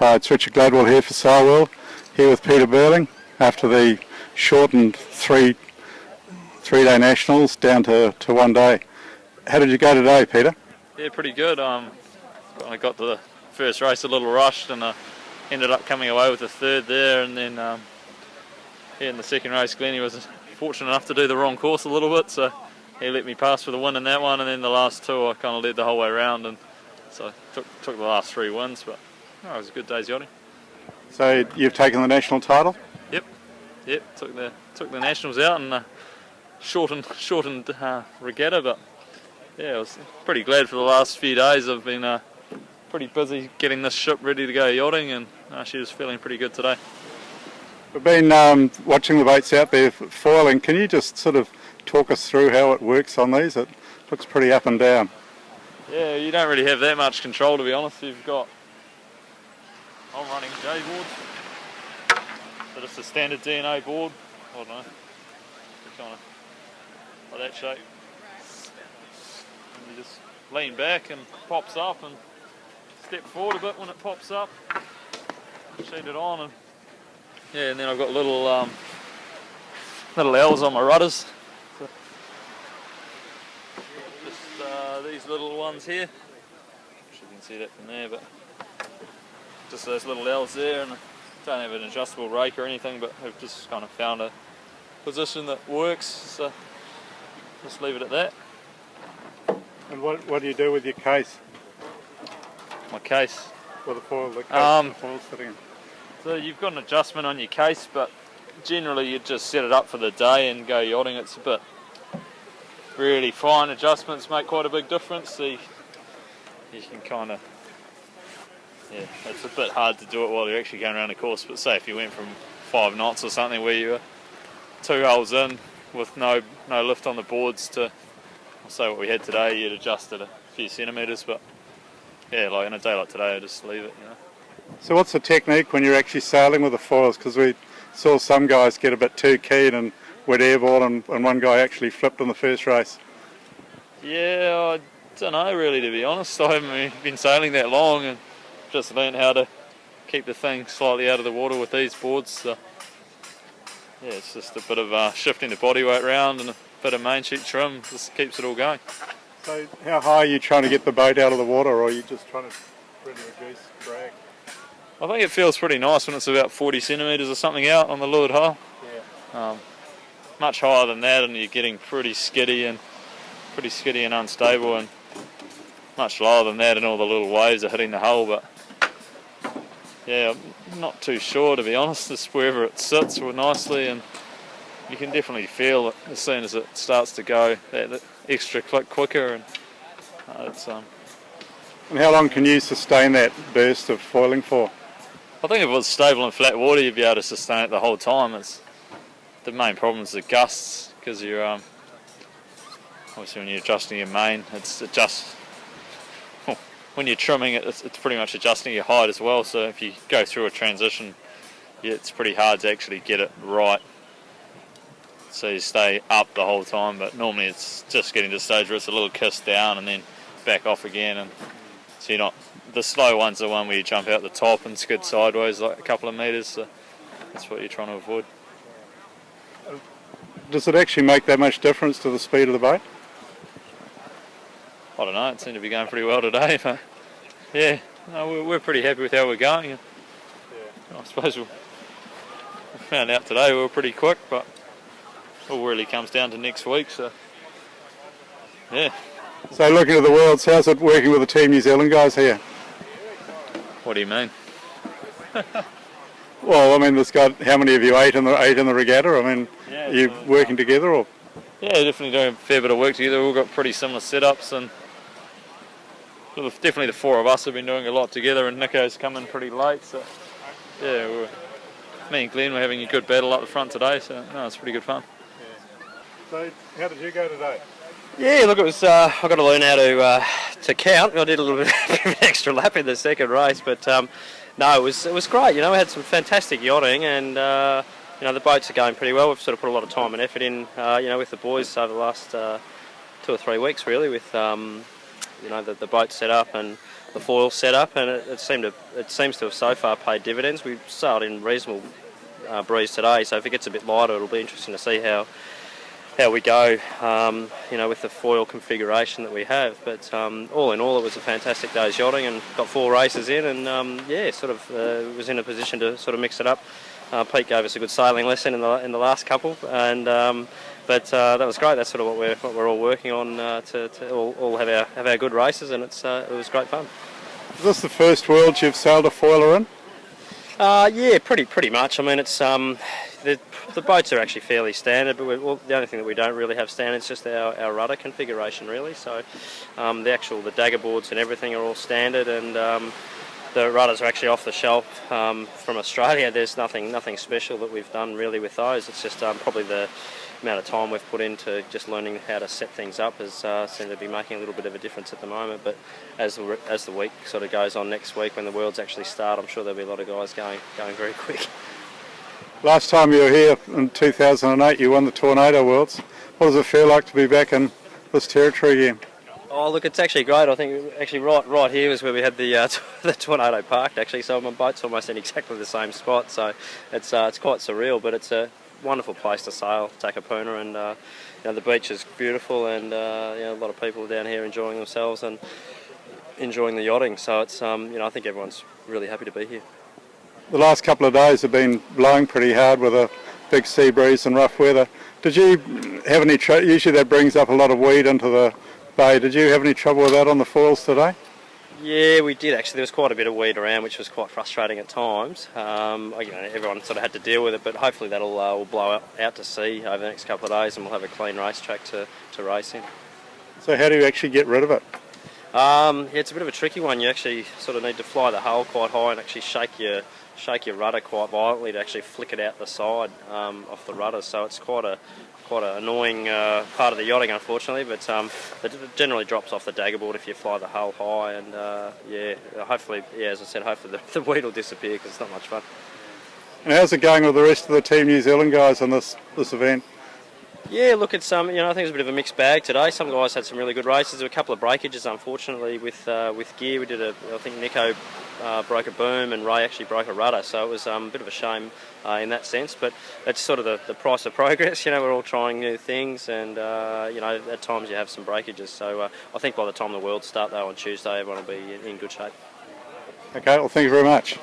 It's Richard Gladwell here for Sail World, here with Peter Burling after the shortened three-day nationals down to 1 day. How did you go today, Peter? Yeah, pretty good. I got to the first race a little rushed and ended up coming away with the third there, and then in the second race Glennie was fortunate enough to do the wrong course a little bit, so he let me pass for the win in that one, and then the last two I kind of led the whole way around, and so I took the last three wins, but it was a good day's yachting. So you've taken the national title? Yep, took the nationals out in a shortened regatta, but yeah, I was pretty glad for the last few days. I've been pretty busy getting this ship ready to go yachting, and she was feeling pretty good today. We've been watching the boats out there foiling. Can you just sort of talk us through how it works on these? It looks pretty up and down. Yeah, you don't really have that much control, to be honest. I'm running J boards, but it's a standard DNA board. I don't know, kind of like that shape. And you just lean back and pops up, and step forward a bit when it pops up. Sheet it on, and yeah, and then I've got little L's on my rudders. So just these little ones here. I'm sure you can see that from there, but just those little L's there, and I don't have an adjustable rake or anything, but I've just kind of found a position that works, so just leave it at that. And what do you do with your case? My case? Well, the foil's sitting in. So you've got an adjustment on your case, but generally you just set it up for the day and go yachting. It's a bit really fine adjustments make quite a big difference, so you can kind of, yeah, it's a bit hard to do it while you're actually going around the course, but say if you went from 5 knots or something where you were 2 holes in with no lift on the boards to, say what we had today, you'd adjust it a few centimetres, but yeah, like in a day like today I just leave it, you know. So what's the technique when you're actually sailing with the foils? Because we saw some guys get a bit too keen and went airball, and one guy actually flipped in the first race. Yeah, I don't know really, to be honest. I haven't been sailing that long and just learned how to keep the thing slightly out of the water with these boards. So yeah, it's just a bit of shifting the body weight around and a bit of main sheet trim, just keeps it all going. So how high are you trying to get the boat out of the water, or are you just trying to really reduce drag? I think it feels pretty nice when it's about 40 centimetres or something out on the leeward hull. Yeah. Much higher than that and you're getting pretty skiddy and unstable, and much lower than that and all the little waves are hitting the hull, but yeah, I'm not too sure, to be honest. Just wherever it sits nicely, and you can definitely feel it as soon as it starts to go that extra click quicker, and it's And how long can you sustain that burst of foiling for? I think if it was stable in flat water, you'd be able to sustain it the whole time. The main problem is the gusts, because you're obviously when you're adjusting your main, when you're trimming it, it's pretty much adjusting your height as well. So if you go through a transition, yeah, it's pretty hard to actually get it right. So you stay up the whole time, but normally it's just getting to the stage where it's a little kiss down and then back off again, and so you're not. The slow one's the one where you jump out the top and skid sideways like a couple of metres, so that's what you're trying to avoid. Does it actually make that much difference to the speed of the boat? I don't know, it seemed to be going pretty well today, but yeah, no, we're pretty happy with how we're going. Yeah. I suppose we found out today we were pretty quick, but it all really comes down to next week, so yeah. So looking at the Worlds, how's it working with the Team New Zealand guys here? What do you mean? Well, I mean, how many of you? Eight in the regatta? I mean, yeah, are you working together, or? Yeah, definitely doing a fair bit of work together. We've all got pretty similar setups, and definitely the four of us have been doing a lot together, and Nico's come in pretty late, so yeah, me and Glenn were having a good battle up the front today, so no, it's pretty good fun. Yeah. So how did you go today? Yeah, look, it was. I got to learn how to count. I did a little bit of an extra lap in the second race, but no, it was great. You know, we had some fantastic yachting, and you know, the boats are going pretty well. We've sort of put a lot of time and effort in, you know, with the boys over the last 2 or 3 weeks, really, with you know, the boat set up and foil setup, and it seems to have so far paid dividends. We sailed in reasonable breeze today, so if it gets a bit lighter, it'll be interesting to see how we go, with the foil configuration that we have. But all in all, it was a fantastic day's yachting, and got 4 races in, and was in a position to sort of mix it up. Pete gave us a good sailing lesson in the last couple, and but that was great. That's sort of what we're all working on to all have our good races, and it was great fun. Is this the first Worlds you've sailed a foiler in? Yeah, pretty much. I mean, it's the boats are actually fairly standard, but the only thing that we don't really have standard is just our rudder configuration, really. So the dagger boards and everything are all standard, and the rudders are actually off the shelf from Australia. There's nothing special that we've done really with those. It's just probably the amount of time we've put into just learning how to set things up has seemed to be making a little bit of a difference at the moment. But as the week sort of goes on next week, when the Worlds actually start, I'm sure there'll be a lot of guys going very quick. Last time you were here in 2008, you won the Tornado Worlds. What does it feel like to be back in this territory again? Oh, look, it's actually great. I think actually right here was where we had the Tornado parked, actually. So my boat's almost in exactly the same spot. So it's quite surreal, but it's a wonderful place to sail, Takapuna, and the beach is beautiful, and a lot of people are down here enjoying themselves and enjoying the yachting. So it's I think everyone's really happy to be here. The last couple of days have been blowing pretty hard with a big sea breeze and rough weather. Did you have any usually that brings up a lot of weed into the bay. Did you have any trouble with that on the foils today? Yeah, we did actually. There was quite a bit of weed around, which was quite frustrating at times. Everyone sort of had to deal with it, but hopefully that'll will blow out to sea over the next couple of days, and we'll have a clean racetrack to race in. So how do you actually get rid of it? It's a bit of a tricky one. You actually sort of need to fly the hull quite high and actually shake your rudder quite violently to actually flick it out the side off the rudder. So it's quite an annoying part of the yachting, unfortunately. But it generally drops off the dagger board if you fly the hull high. And hopefully, as I said, hopefully the weed will disappear, because it's not much fun. And how's it going with the rest of the Team New Zealand guys on this event? Yeah, look, it's I think it's a bit of a mixed bag today. Some guys had some really good races. There were a couple of breakages, unfortunately, with gear. We did I think Nico broke a boom and Ray actually broke a rudder, so it was a bit of a shame in that sense. But it's sort of the price of progress. We're all trying new things, and at times you have some breakages. So I think by the time the Worlds start though on Tuesday, everyone will be in good shape. Okay, well, thank you very much.